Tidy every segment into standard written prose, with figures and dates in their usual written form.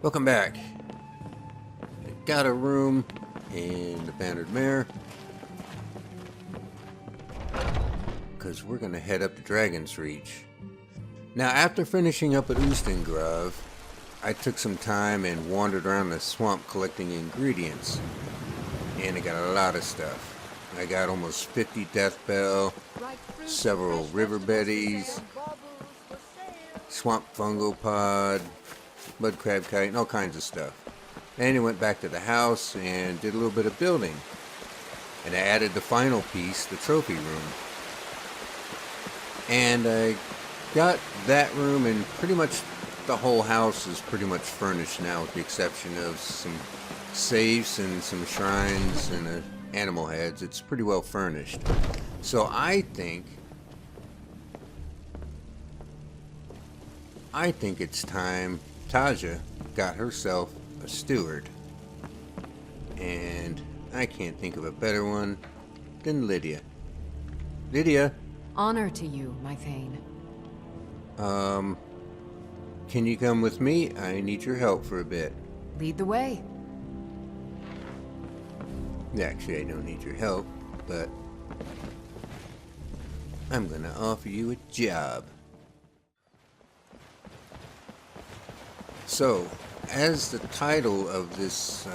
Welcome back. Got a room in the Bannered Mare because we're gonna head up to Dragon's Reach. Now, after finishing up at Ustengrove, I took some time and wandered around the swamp collecting ingredients, and I got a lot of stuff. I got almost 50 death bell, several river betties, swamp fungal pod, mud crab kite, and all kinds of stuff. And I went back to the house and did a little bit of building. And I added the final piece, the trophy room. And I got that room, and pretty much the whole house is pretty much furnished now, with the exception of some safes and some shrines and animal heads. It's pretty well furnished. So I think it's time Taja got herself a steward. And I can't think of a better one than Lydia. Lydia? Honor to you, my Thane. Can you come with me? I need your help for a bit. Lead the way. Actually, I don't need your help, but I'm gonna offer you a job. So, as the title of this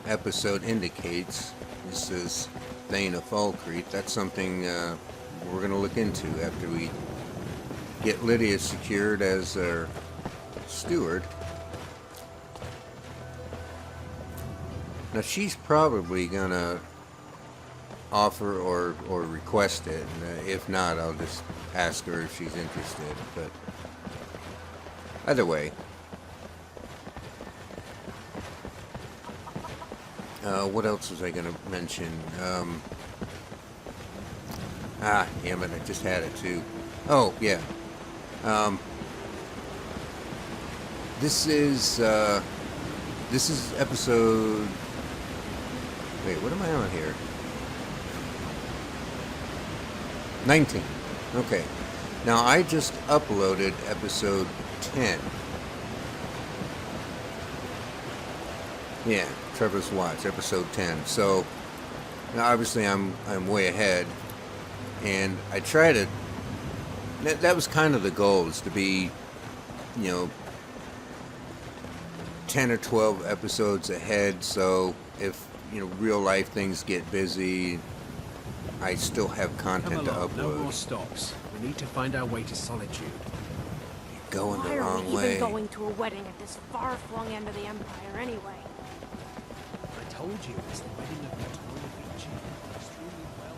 episode indicates, this is Thane of Falkreath. That's something we're going to look into after we get Lydia secured as our steward. Now, she's probably going to offer or request it. And, if not, I'll just ask her if she's interested. But either way, what else was I going to mention? Damn it, I just had it too. Oh, yeah. This is episode... Wait, what am I on here? 19. Okay. Now, I just uploaded episode 10. Yeah, Trevor's Watch, episode 10. So, now obviously I'm way ahead, and I try to... That was kind of the goal, is to be, 10 or 12 episodes ahead, so if, real life things get busy, I still have content to upload. No more stops. We need to find our way to Solitude. You're going the wrong way. Why are we even going to a wedding at this far-flung end of the Empire anyway? I told you, it's the wedding of Victoria Beach. Extremely well.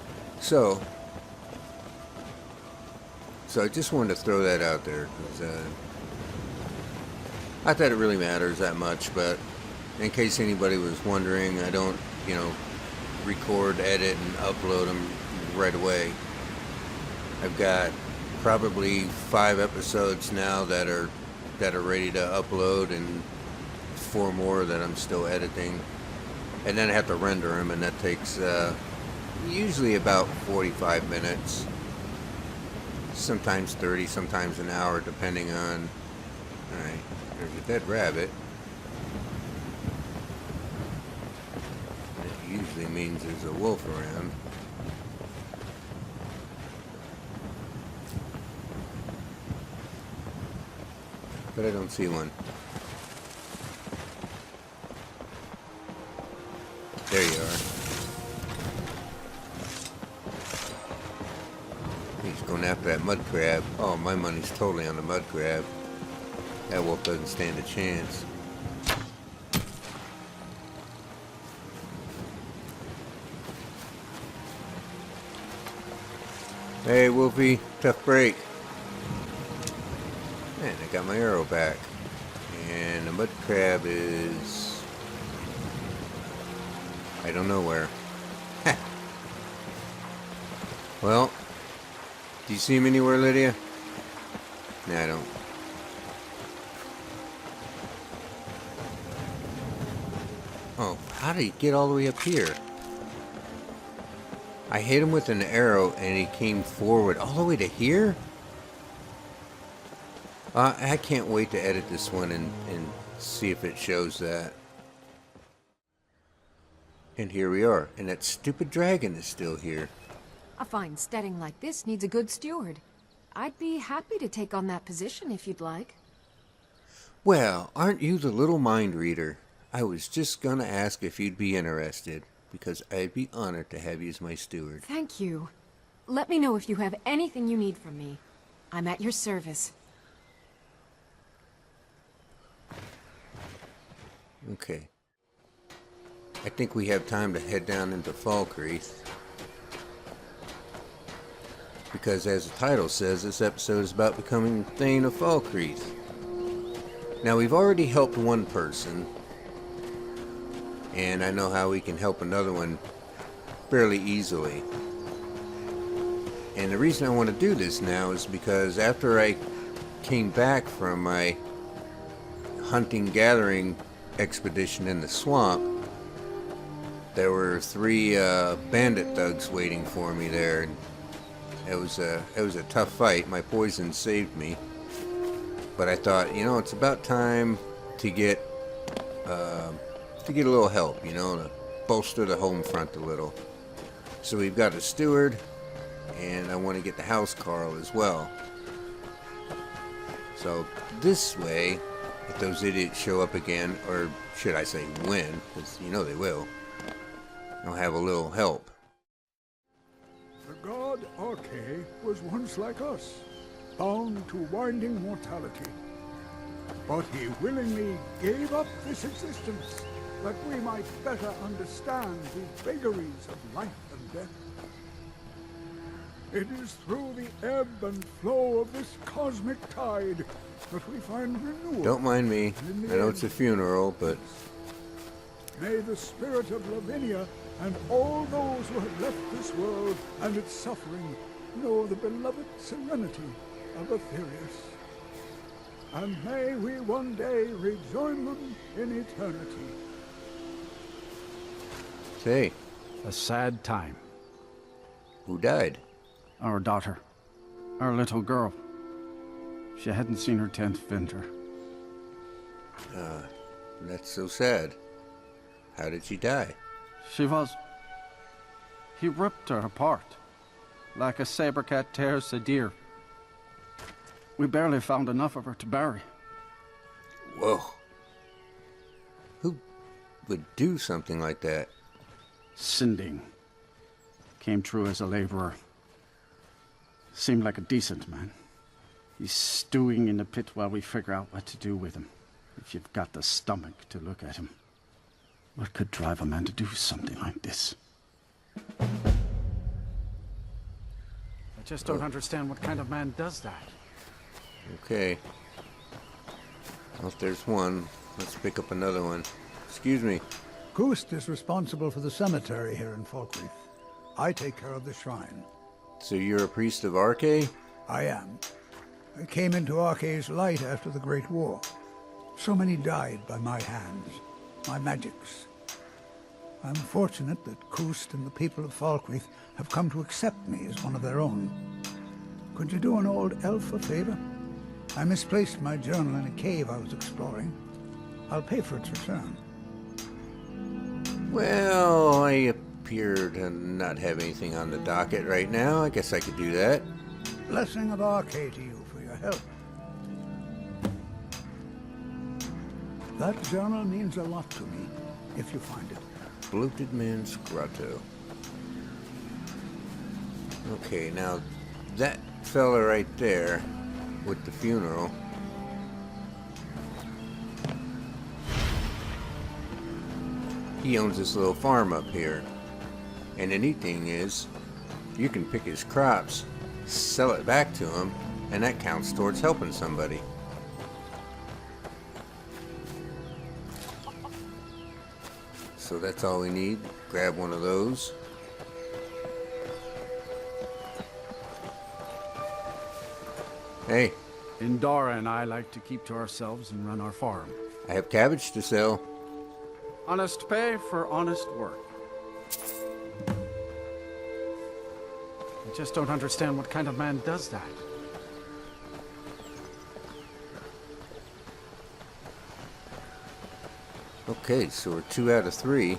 So I just wanted to throw that out there, because not that it really matters that much, but in case anybody was wondering, I don't, record, edit, and upload them right away. I've got probably 5 episodes now that are ready to upload, and 4 more that I'm still editing, and then I have to render them, and that takes usually about 45 minutes, sometimes 30, sometimes an hour, depending on... Alright, there's a dead rabbit. That usually means there's a wolf around. But I don't see one. There you are. He's going after that mud crab. Oh, my money's totally on the mud crab. That wolf doesn't stand a chance. Hey, Wolfie. Tough break. Man, I got my arrow back. And the mud crab is... I don't know where. Well, do you see him anywhere, Lydia? No, I don't. Oh, how did he get all the way up here? I hit him with an arrow and he came forward all the way to here? I can't wait to edit this one and See if it shows that. And here we are, and that stupid dragon is still here. A fine steading like this needs a good steward. I'd be happy to take on that position if you'd like. Well, aren't you the little mind reader? I was just gonna ask if you'd be interested, because I'd be honored to have you as my steward. Thank you. Let me know if you have anything you need from me. I'm at your service. Okay. I think we have time to head down into Falkreath. Because as the title says, this episode is about becoming Thane of Falkreath. Now, we've already helped one person, and I know how we can help another one fairly easily. And the reason I want to do this now is because after I came back from my hunting-gathering expedition in the swamp, there were 3 bandit thugs waiting for me there. And it was a tough fight. My poison saved me, but I thought, you know, it's about time to get a little help, you know, to bolster the home front a little. So we've got a steward, and I want to get the housecarl as well. So this way, if those idiots show up again, or should I say when, because you know they will, I'll have a little help. The god Arche was once like us, bound to winding mortality. But he willingly gave up this existence, that we might better understand the vagaries of life and death. It is through the ebb and flow of this cosmic tide that we find renewal. Don't mind me. I know it's a funeral, but May the spirit of Lavinia and all those who have left this world and its suffering know the beloved serenity of Aetherius. And may we one day rejoin them in eternity. say, A sad time. who died? Our daughter. Our little girl. She hadn't seen her 10th winter. That's so sad. How did she die? He ripped her apart. Like a saber cat tears a deer. We barely found enough of her to bury. Whoa. Who would do something like that? Sinding. Came true as a laborer. Seemed like a decent man. He's stewing in the pit while we figure out what to do with him. If you've got the stomach to look at him. What could drive a man to do something like this? I just don't understand what kind of man does that. Okay. Well, if there's one, let's pick up another one. Excuse me. Gust is responsible for the cemetery here in Falkreath. I take care of the shrine. So you're a priest of Arche? I am. I came into Arche's light after the Great War. So many died by my hands, my magics. I'm fortunate that Gust and the people of Falkreath have come to accept me as one of their own. Could you do an old elf a favor? I misplaced my journal in a cave I was exploring. I'll pay for its return. Well, I appear to not have anything on the docket right now. I guess I could do that. Blessing of Arche to you for your help. That journal means a lot to me, if you find it. Bloated Man's Grotto. Okay, now that fella right there with the funeral. He owns this little farm up here. And the neat thing is, you can pick his crops, sell it back to him, and that counts towards helping somebody. So that's all we need. Grab one of those. Hey, Indara and I like to keep to ourselves and run our farm. I have cabbage to sell. Honest pay for honest work. I just don't understand what kind of man does that. Okay, so we're 2 out of 3.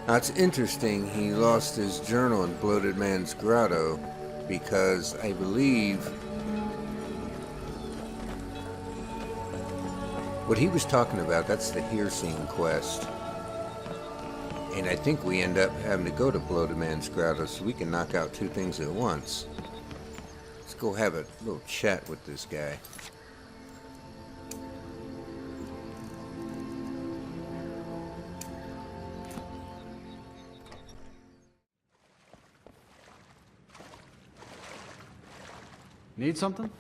Now it's interesting he lost his journal in Bloated Man's Grotto because I believe what he was talking about, that's the Hearsing quest. And I think we end up having to go to Bloated Man's Grotto so we can knock out 2 things at once. Let's go have a little chat with this guy. Need something?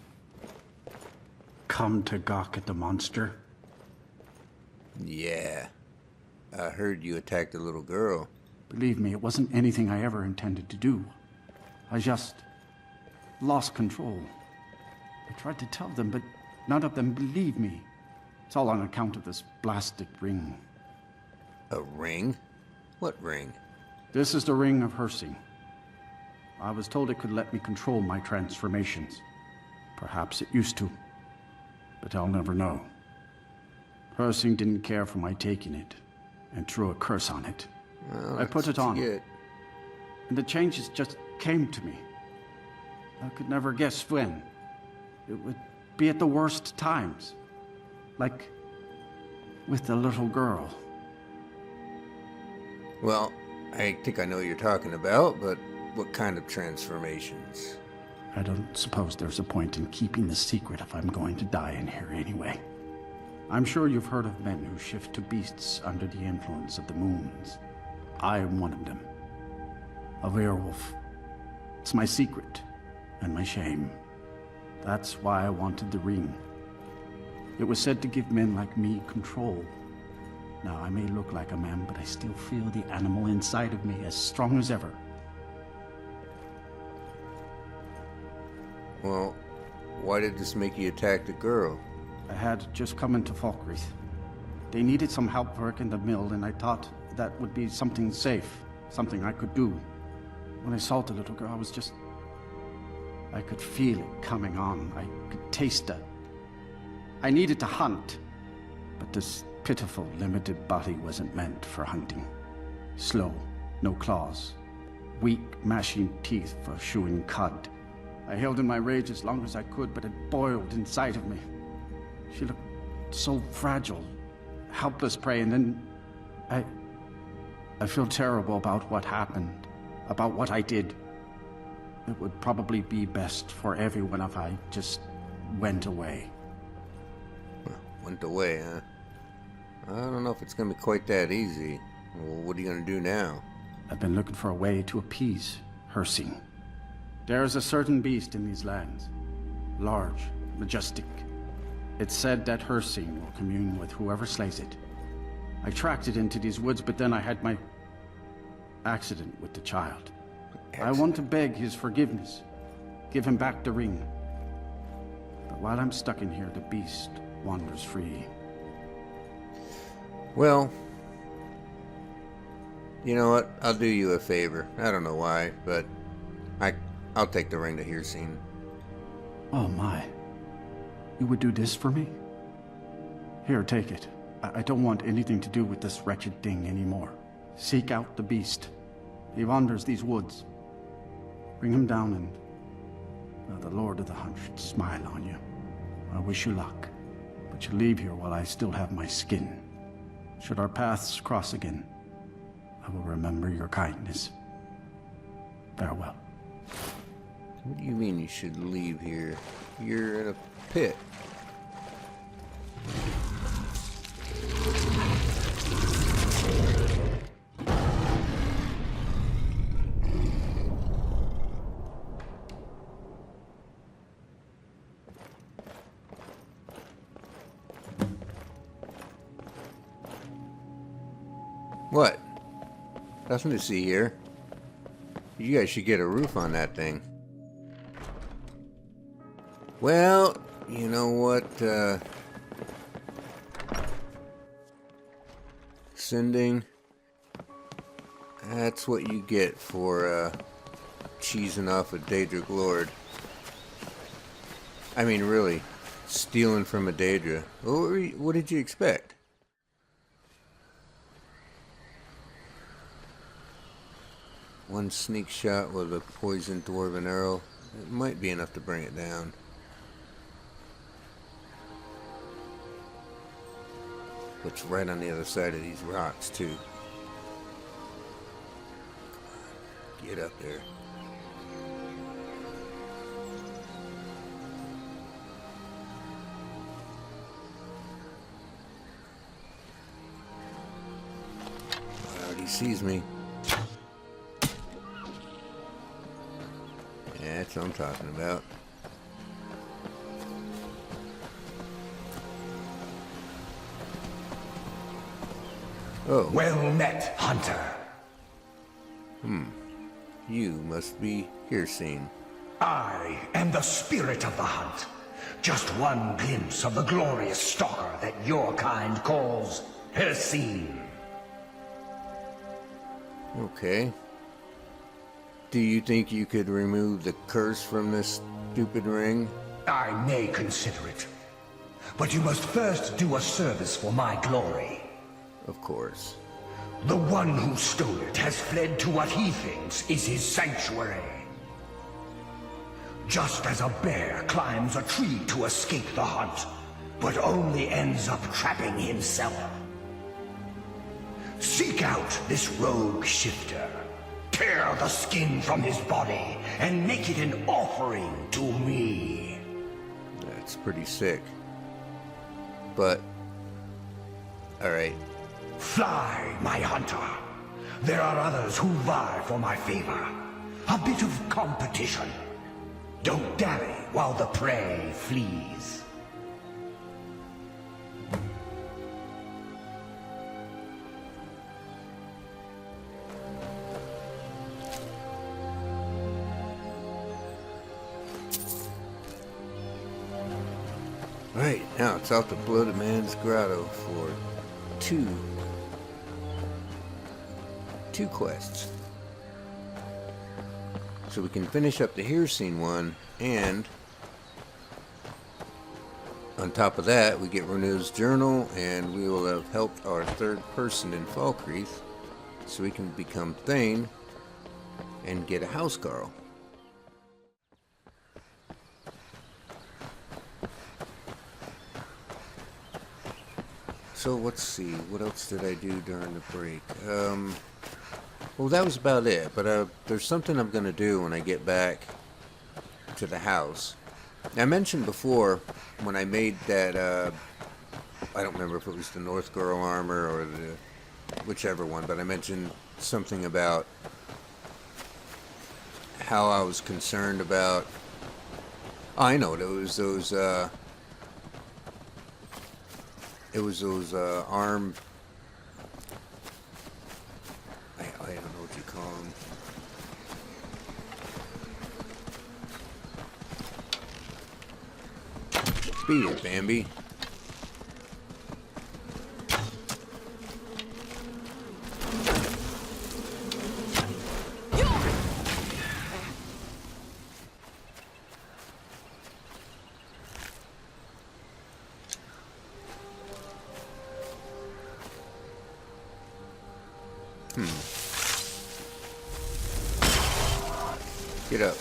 Come to gawk at the monster. Yeah. I heard you attacked a little girl. Believe me, it wasn't anything I ever intended to do. I just lost control. I tried to tell them, but none of them believed me. It's all on account of this blasted ring. A ring? What ring? This is the Ring of Hearsing. I was told it could let me control my transformations. Perhaps it used to, but I'll never know. Hearsing didn't care for my taking it, and threw a curse on it. Well, I put it that's what on, you get. and the changes just came to me. I could never guess when. It would be at the worst times. Like with the little girl. Well, I think I know what you're talking about, but what kind of transformations? I don't suppose there's a point in keeping the secret if I'm going to die in here anyway. I'm sure you've heard of men who shift to beasts under the influence of the moons. I am one of them. A werewolf. It's my secret and my shame. That's why I wanted the ring. It was said to give men like me control. Now, I may look like a man, but I still feel the animal inside of me as strong as ever. Well, why did this make you attack the girl? I had just come into Falkreath. They needed some help working the mill, and I thought that would be something safe, something I could do. When I saw the little girl, I could feel it coming on. I could taste it. I needed to hunt, but this pitiful, limited body wasn't meant for hunting. Slow, no claws, weak, mashing teeth for chewing cud. I held in my rage as long as I could, but it boiled inside of me. She looked so fragile, helpless prey, and then I feel terrible about what happened, about what I did. It would probably be best for everyone if I just went away. Went away, huh? I don't know if it's gonna be quite that easy. Well, what are you gonna do now? I've been looking for a way to appease Hearsing. There is a certain beast in these lands. Large, majestic. It's said that Hearsing will commune with whoever slays it. I tracked it into these woods, but then I had my accident with the child. I want to beg his forgiveness. Give him back the ring. But while I'm stuck in here, the beast wanders free. Well, you know what? I'll do you a favor. I don't know why, but I'll take the ring to Hearsing. Oh my. You would do this for me? Here, take it. I don't want anything to do with this wretched thing anymore. Seek out the beast. He wanders these woods. Bring him down and the Lord of the Hunt should smile on you. I wish you luck, but you leave here while I still have my skin. Should our paths cross again, I will remember your kindness. Farewell. What do you mean you should leave here? You're in a pit. What? Nothing to see here. You guys should get a roof on that thing. Well, you know what, Sending, that's what you get for, cheesing off a Daedric Lord. I mean, really, Stealing from a Daedra. What did you expect? One sneak shot with a poisoned dwarven arrow. It might be enough to bring it down. It's right on the other side of these rocks, too. Come on, get up there. He sees me. Yeah, that's what I'm talking about. Oh. Well met, hunter. You must be Hircine. I am the spirit of the hunt. Just one glimpse of the glorious stalker that your kind calls Hircine. Okay. Do you think you could remove the curse from this stupid ring? I may consider it. But you must first do a service for my glory. Of course. The one who stole it has fled to what he thinks is his sanctuary. Just as a bear climbs a tree to escape the hunt, but only ends up trapping himself. Seek out this rogue shifter. Tear the skin from his body and make it an offering to me. That's pretty sick. But... alright. Fly, my hunter. There are others who vie for my favor. A bit of competition. Don't dally while the prey flees. Right, now it's out to Bloated Man's Grotto for two quests. So we can finish up the Hircine one, and on top of that, we get Reneau's journal, and we will have helped our third person in Falkreath, so we can become Thane and get a housecarl. So let's see, what else did I do during the break? Well, that was about it, but there's something I'm going to do when I get back to the house. I mentioned before, when I made that, I don't remember if it was the North Girl armor or the whichever one, but I mentioned something about how I was concerned about, I know, it was those arm, I don't know what you call them. Beat it, Bambi. Get up.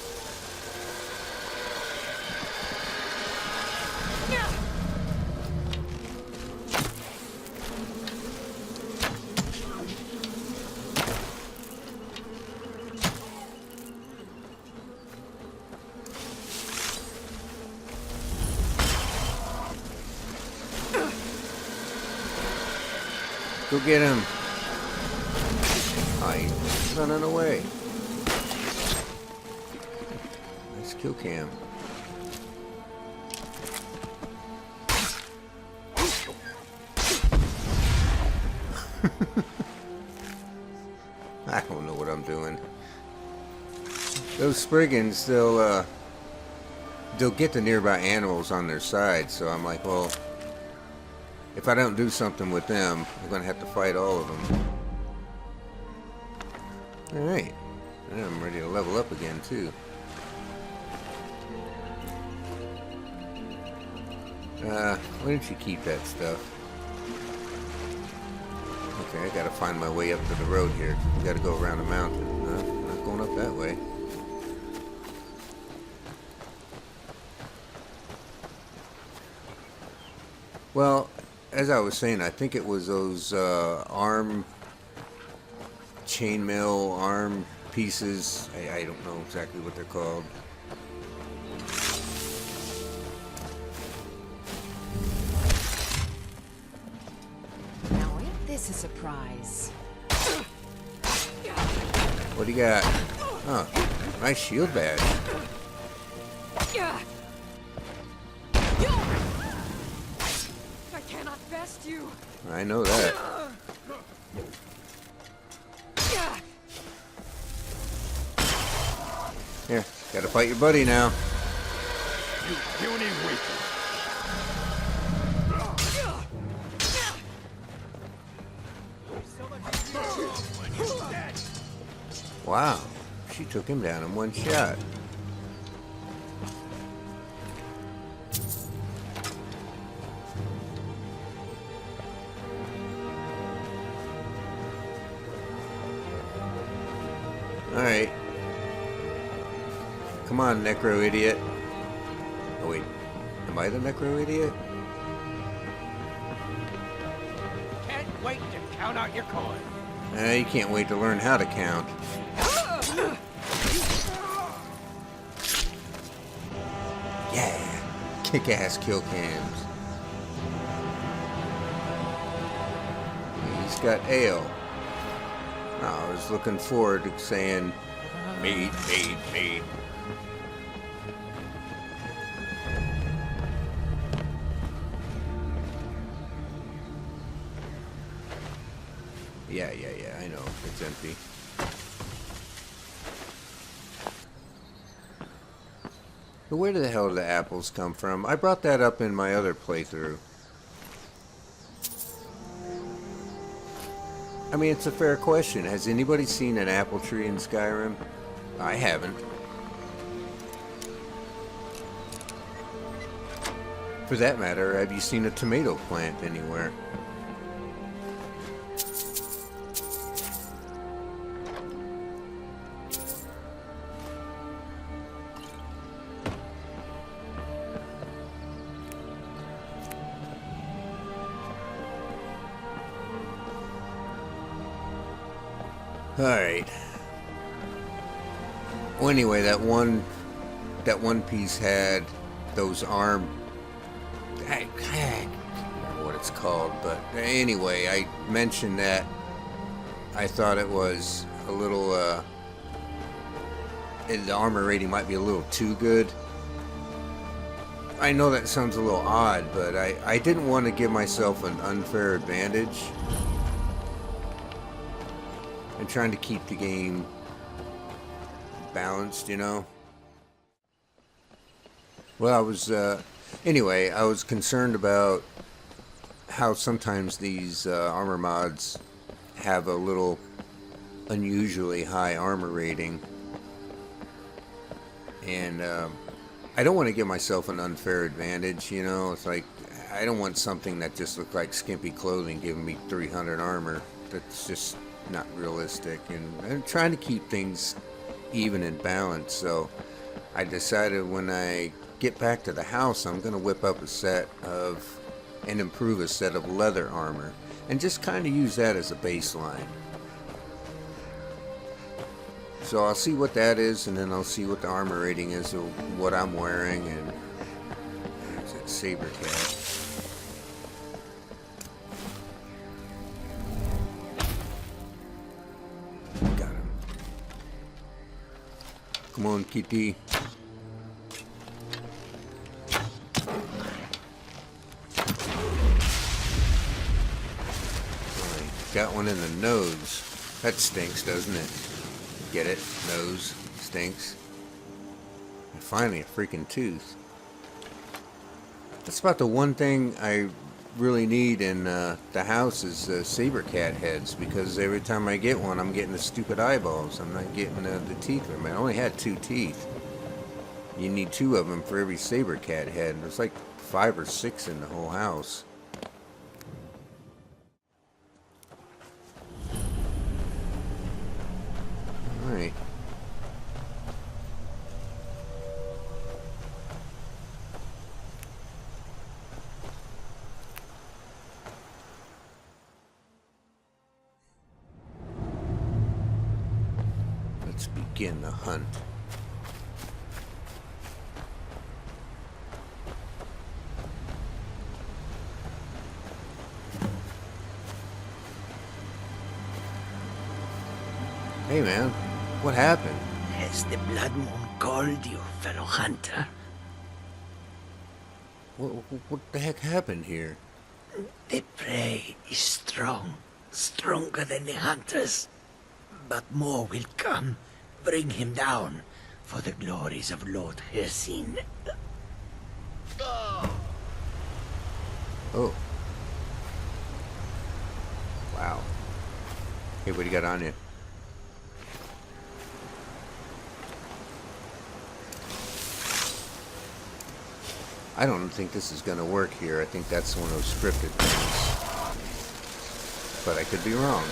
Go get him. Oh, he's running away. Nice kill cam. I don't know what I'm doing. Those Spriggans, they'll get the nearby animals on their side, so I'm like, well, if I don't do something with them, I'm gonna have to fight all of them. Alright. I'm ready to level up again, too. Why don't you keep that stuff? Okay, I gotta find my way up to the road here. I gotta go around the mountain. No, not going up that way. Well, as I was saying, I think it was those chainmail arm pieces. I don't know exactly what they're called. Now ain't this a surprise? What do you got? Oh, nice shield badge. I cannot best you. I know that. Here, gotta fight your buddy now. You puny weakling. Wow, she took him down in one shot. Alright. Come on, necro idiot. Oh wait, am I the necro idiot? Can't wait to count out your coin. You can't wait to learn how to count. Yeah, kick-ass kill cams. He's got ale. Oh, I was looking forward to saying meat, meat, meat. Yeah, I know. It's empty. But where the hell did the apples come from? I brought that up in my other playthrough. I mean, it's a fair question. Has anybody seen an apple tree in Skyrim? I haven't. For that matter, have you seen a tomato plant anywhere? Alright. Well, anyway, that one piece had those arm... I can't remember what it's called, but anyway, I mentioned that I thought it was a little, the armor rating might be a little too good. I know that sounds a little odd, but I didn't want to give myself an unfair advantage. I'm trying to keep the game balanced, you know. Well, I was, anyway, I was concerned about how sometimes these armor mods have a little unusually high armor rating. And I don't want to give myself an unfair advantage, you know. It's like, I don't want something that just looked like skimpy clothing giving me 300 armor. That's just not realistic, and I'm trying to keep things even and balanced. So I decided when I get back to the house, I'm going to whip up a set of and improve a set of leather armor and just kind of use that as a baseline. So I'll see what that is, and then I'll see what the armor rating is of what I'm wearing. And there's that saber cat. Come on, kitty. Got one in the nose. That stinks, doesn't it? Get it? Nose stinks. And finally, a freaking tooth. That's about the one thing I really need in the house is saber cat heads, because every time I get one, I'm getting the stupid eyeballs. I'm not getting the teeth. I only had 2 teeth. You need 2 of them for every saber cat head. There's like 5 or 6 in the whole house. Alright. Let's begin the hunt. Hey man, what happened? Has the blood moon called you, fellow hunter? What the heck happened here? The prey is strong, stronger than the hunters. But more will come. Bring him down for the glories of Lord Hersin. Oh. Wow. Hey, what do you got on you? I don't think this is going to work here. I think that's one of those scripted things. But I could be wrong.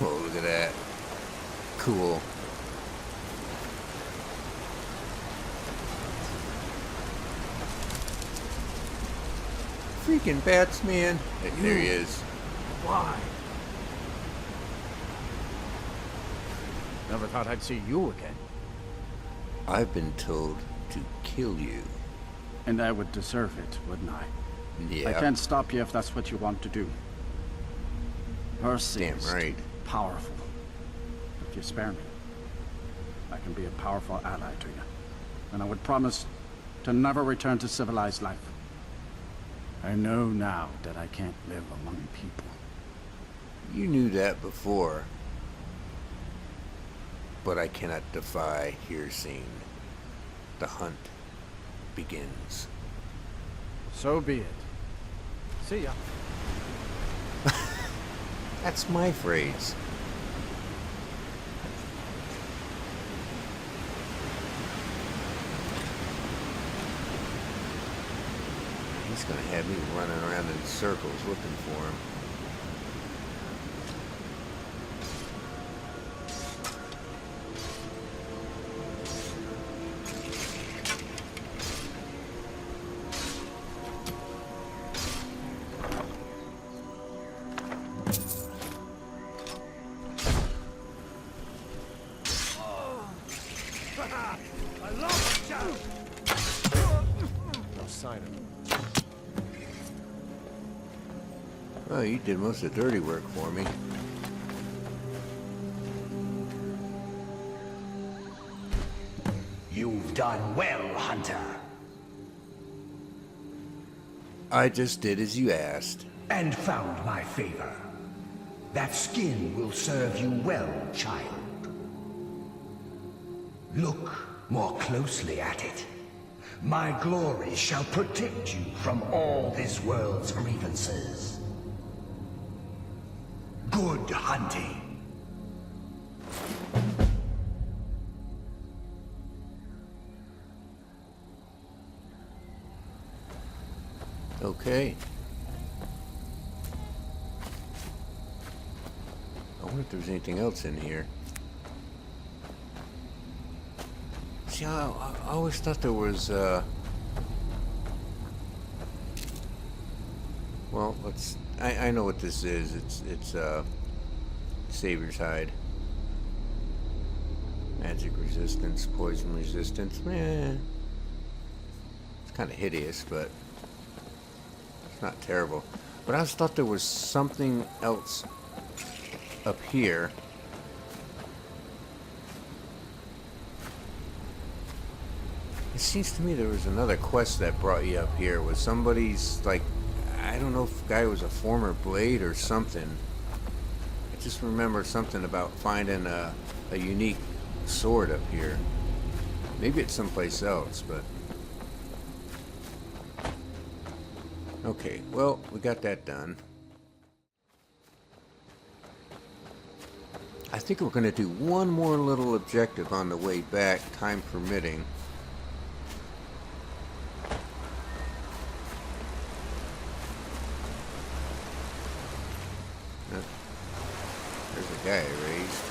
Oh, look at that. Cool. Freaking bats, man. There he is. Why? Never thought I'd see you again. I've been told to kill you. And I would deserve it, wouldn't I? Yeah. I can't stop you if that's what you want to do. Mercy Damn is right. powerful. If you spare me, I can be a powerful ally to you. And I would promise to never return to civilized life. I know now that I can't live among people. You knew that before. But I cannot defy Hircine. The hunt begins. So be it. See ya. That's my phrase. He's gonna have me running around in circles looking for him. No sign of him. Oh, you did most of the dirty work for me. You've done well, Hunter. I just did as you asked. And found my favor. That skin will serve you well, child. Look more closely at it. My glory shall protect you from all this world's grievances. Good hunting. Okay. I wonder if there's anything else in here. See, I always thought there was, well, let's, I know what this is. It's Savior's Hide. Magic resistance, poison resistance. It's kind of hideous, but it's not terrible. But I always thought there was something else up here. It seems to me there was another quest that brought you up here with somebody's, like, I don't know if the guy was a former blade or something. I just remember something about finding a unique sword up here. Maybe it's someplace else, but... Okay, well, we got that done. I think we're going to do one more little objective on the way back, time permitting. There's a guy I raised.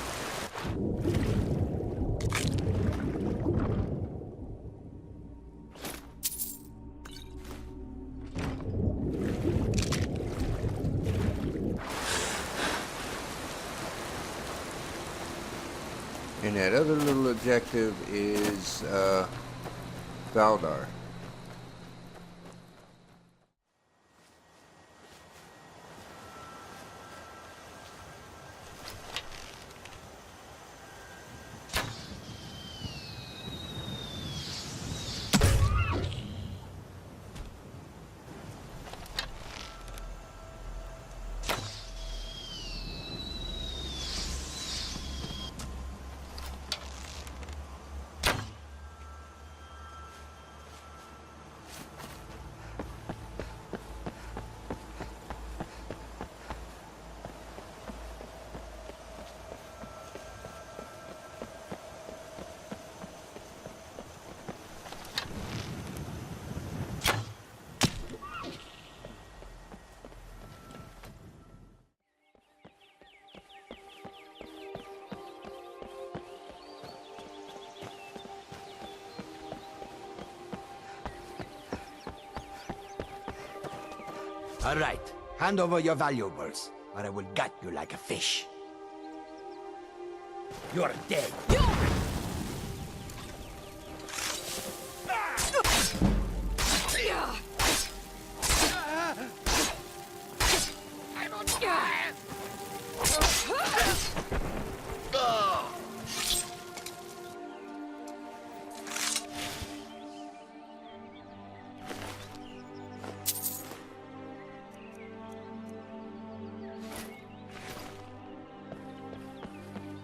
And that other little objective is Valdar. All right, hand over your valuables, or I will gut you like a fish. You're dead.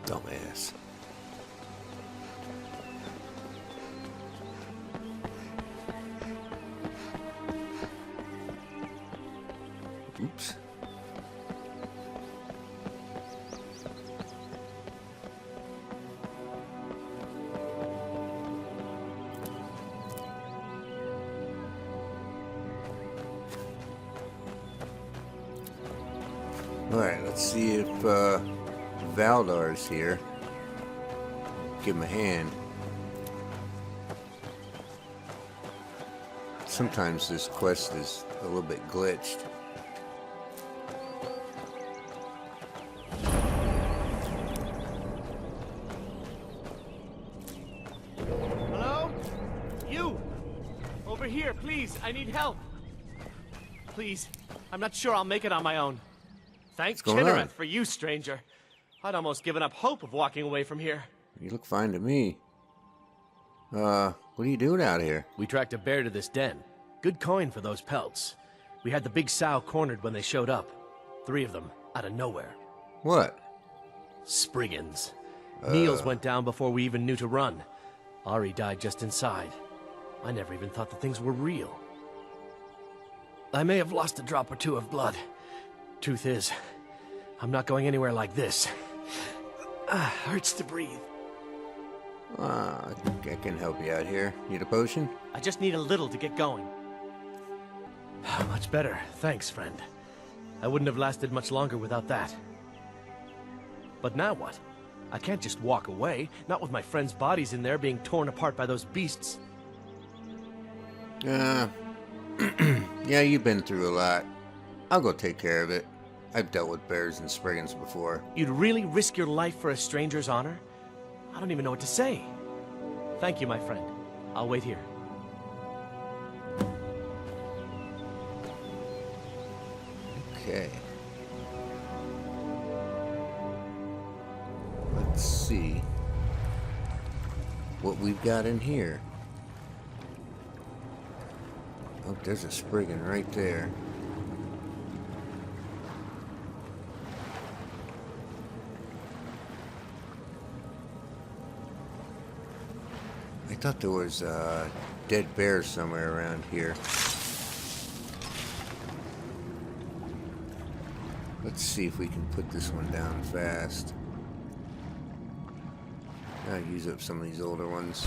Dumbass. Oops. Alright, let's see if Valdar's here. Give him a hand. Sometimes this quest is a little bit glitched. Hello? You! Over here, please. I need help. Please. I'm not sure I'll make it on my own. Thanks, What's going on? Chinnereth, for you, stranger. I'd almost given up hope of walking away from here. You look fine to me. What are you doing out here? We tracked a bear to this den. Good coin for those pelts. We had the big sow cornered when they showed up. 3 of them, out of nowhere. What? Spriggans. Niels went down before we even knew to run. Ari died just inside. I never even thought the things were real. I may have lost a drop or 2 of blood. Truth is, I'm not going anywhere like this. Hurts to breathe. I think I can help you out here. Need a potion? I just need a little to get going. Much better. Thanks, friend. I wouldn't have lasted much longer without that. But now what? I can't just walk away, not with my friends' bodies in there being torn apart by those beasts. Yeah, you've been through a lot. I'll go take care of it. I've dealt with bears and spriggans before. You'd really risk your life for a stranger's honor? I don't even know what to say. Thank you, my friend. I'll wait here. Okay. Let's see what we've got in here. Oh, there's a spriggan right there. I thought there was a dead bear somewhere around here. Let's see if we can put this one down fast. I'll use up some of these older ones.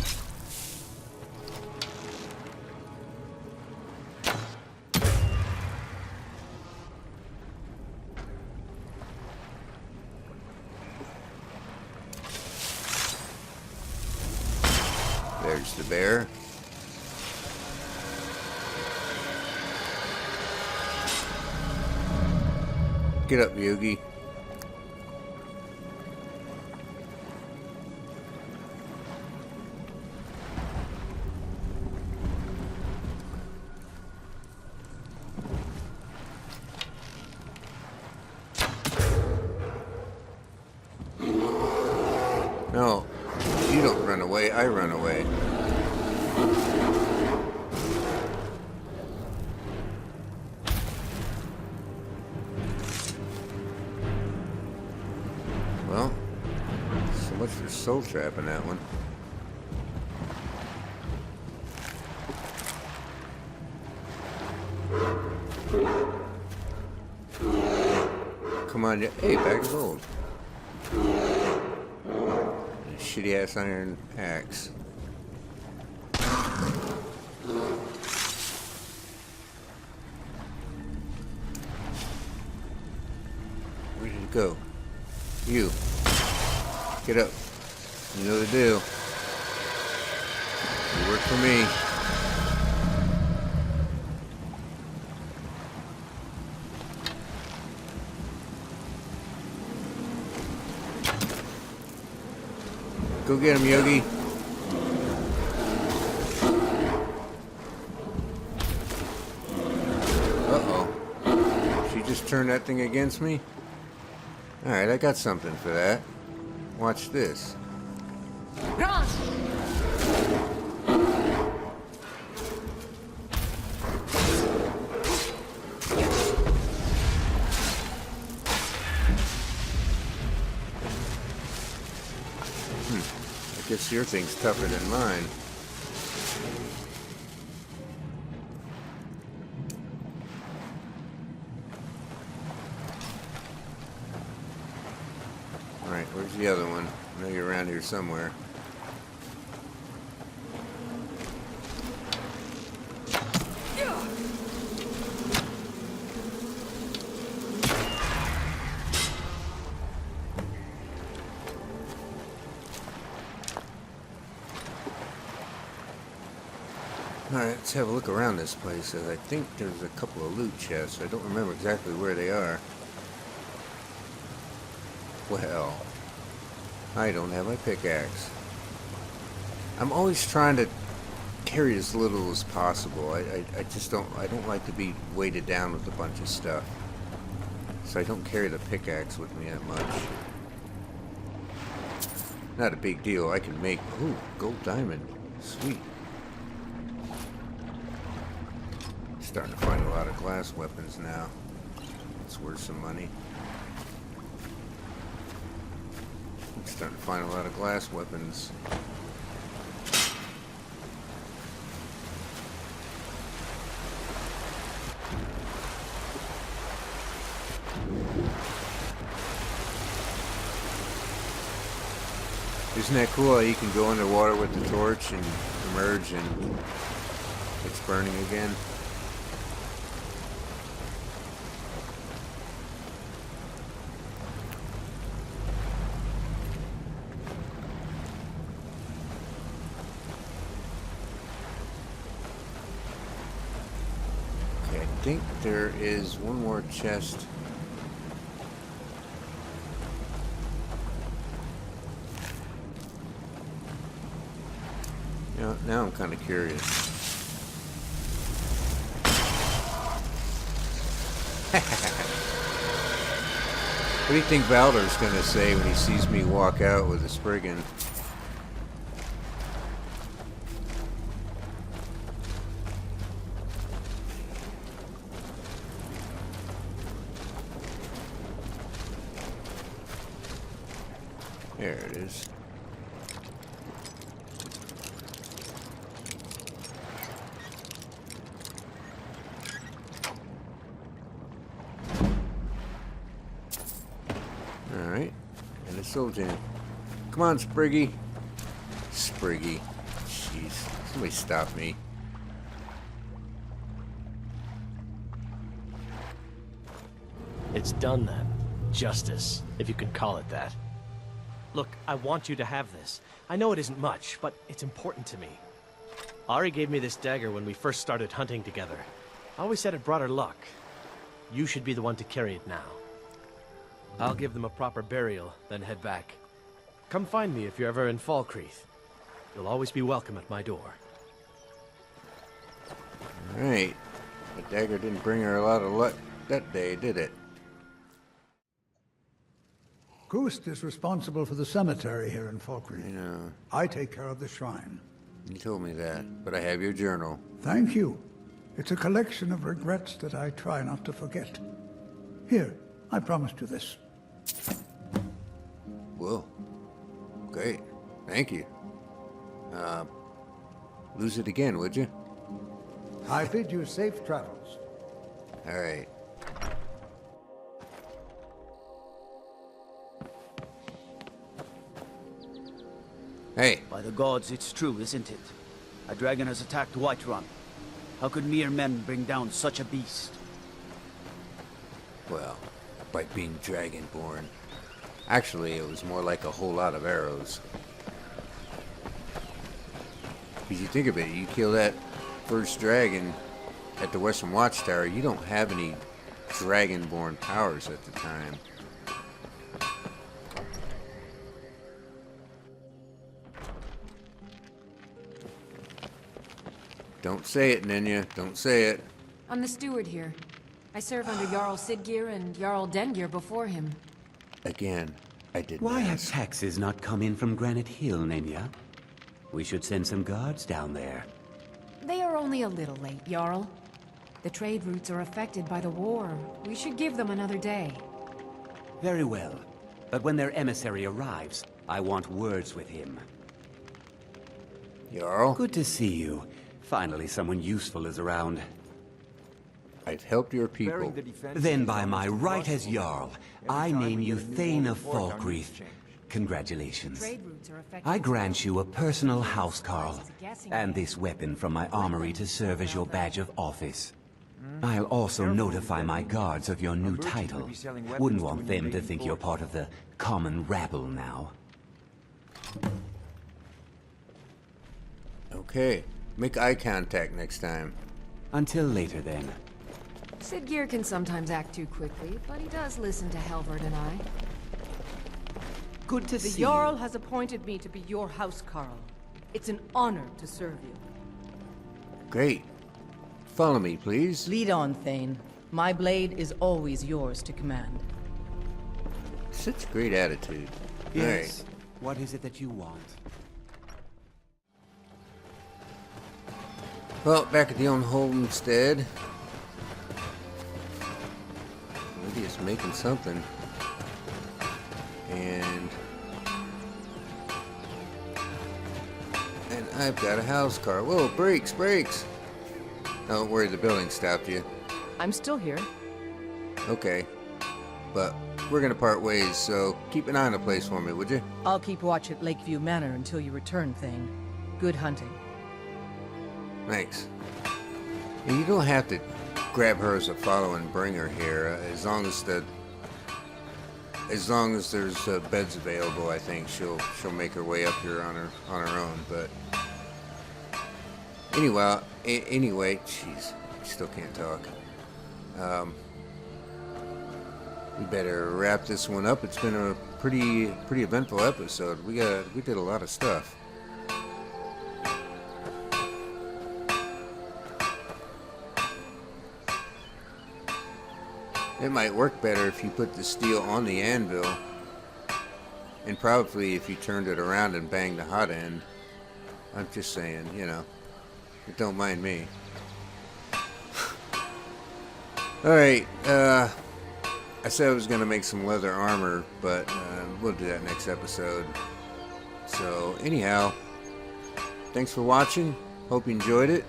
There's the bear. Get up, Yogi. No, you don't run away, I run away. Well, so much for soul trapping that one. Come on, hey, bag of gold. Shitty ass iron axe. Where did it go? You. Get up. You know the deal. You work for me. Go get him, Yogi. Uh-oh. She just turned that thing against me? Alright, I got something for that. Watch this. Run! I guess your thing's tougher than mine. Alright, where's the other one? I know you're around here somewhere. Alright, let's have a look around this place. I think there's a couple of loot chests. I don't remember exactly where they are. Well, I don't have my pickaxe. I'm always trying to carry as little as possible. I just don't like to be weighted down with a bunch of stuff. So I don't carry the pickaxe with me that much. Not a big deal. I can make... Ooh, gold diamond. Sweet. Starting to find a lot of glass weapons now. It's worth some money. I'm starting to find a lot of glass weapons. Isn't that cool how you can go underwater with the torch and emerge and it's burning again? Okay, I think there is one more chest. Now I'm kind of curious. What do you think Baldur's going to say when he sees me walk out with a Spriggan? There it is. Alright, and a soul gem. Come on, Spriggy. Spriggy. Jeez. Somebody stop me. It's done then. Justice, if you can call it that. Look, I want you to have this. I know it isn't much, but it's important to me. Ari gave me this dagger when we first started hunting together. I always said it brought her luck. You should be the one to carry it now. I'll give them a proper burial, then head back. Come find me if you're ever in Falkreath. You'll always be welcome at my door. Alright. The dagger didn't bring her a lot of luck that day, did it? Gust is responsible for the cemetery here in Falkreath. You know, I take care of the shrine. you told me that, but I have your journal. Thank you. It's a collection of regrets that I try not to forget. Here, I promised you this. Whoa. Great. Thank you. Lose it again, would you? I bid you safe travels. Alright. Hey. By the gods, it's true, isn't it? A dragon has attacked Whiterun. How could mere men bring down such a beast? Well, by being dragonborn. Actually, it was more like a whole lot of arrows. Because you think of it, you kill that first dragon at the Western Watchtower, you don't have any dragonborn powers at the time. Don't say it, Ninya. Don't say it. I'm the steward here. I serve under Jarl Siggeir and Jarl Dengir before him. Again, I didn't Why have ask. taxes not come in from Granite Hill, Nenya? We should send some guards down there. They are only a little late, Jarl. The trade routes are affected by the war. We should give them another day. Very well. But when their emissary arrives, I want words with him. Jarl? Good to see you. Finally, someone useful is around. I've helped your people. Then by my right as Jarl, I name you Thane of Falkreath. Congratulations. Trade routes are affected. I grant you a personal housecarl, and this weapon from my armory to serve as your badge of office. I'll also notify my guards of your new title. Wouldn't want them to think you're part of the common rabble now. Okay. Make eye contact next time. Until later, then. Siggeir can sometimes act too quickly, but he does listen to Halvard and I. Good to The see Jarl you. has appointed me to be your housecarl. It's an honor to serve you. Great. Follow me, please. Lead on, Thane. My blade is always yours to command. Such great attitude. Yes. What is it that you want? Well, back at the old homestead. Lydia's making something. And I've got a house car. Whoa, brakes, brakes! Don't worry, the building stopped you. I'm still here. Okay. But we're gonna part ways, so keep an eye on the place for me, would you? I'll keep watch at Lakeview Manor until you return, Thane. Good hunting. Thanks. And you don't have to grab her as a follow and bring her here. As long as there's beds available, I think she'll make her way up here on her own. But anyway, jeez, still can't talk. We better wrap this one up. It's been a pretty eventful episode. We did a lot of stuff. It might work better if you put the steel on the anvil, and probably if you turned it around and banged the hot end. I'm just saying, you know, but don't mind me. Alright, I said I was going to make some leather armor, but we'll do that next episode. So, anyhow, thanks for watching. Hope you enjoyed it,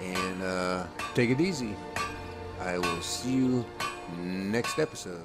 and take it easy. I will see you next episode.